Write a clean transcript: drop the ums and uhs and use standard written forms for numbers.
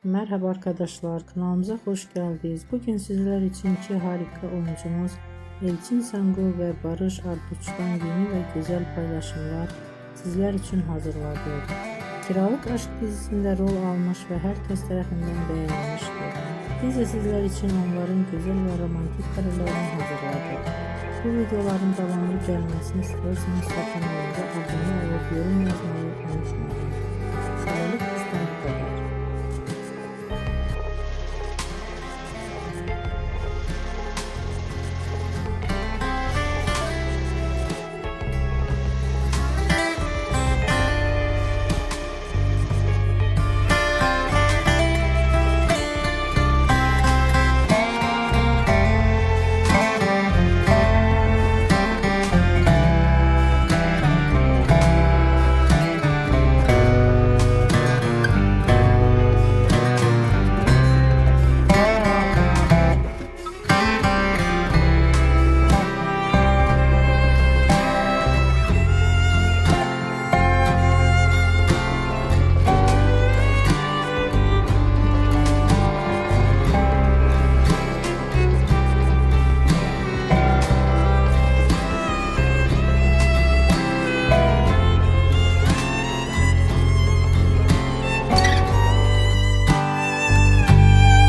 Merhaba arkadaşlar, kanalımıza hoş geldiniz. Bugün sizler için iki harika oyuncumuz Elçin Sangu ve Barış Arduç'tan yeni ve güzel paylaşımlar sizler için hazırladık. Kiralık Aşk dizisinde rol almış ve herkes tarafından beğenilmiştir. Biz de sizler için onların güzel ve romantik karelerini hazırladık. Bu videoların devamlı gelmesini istiyorsanız kanalımıza abone olup yorum yazmayı unutmayın. Böylelikle bu kadar.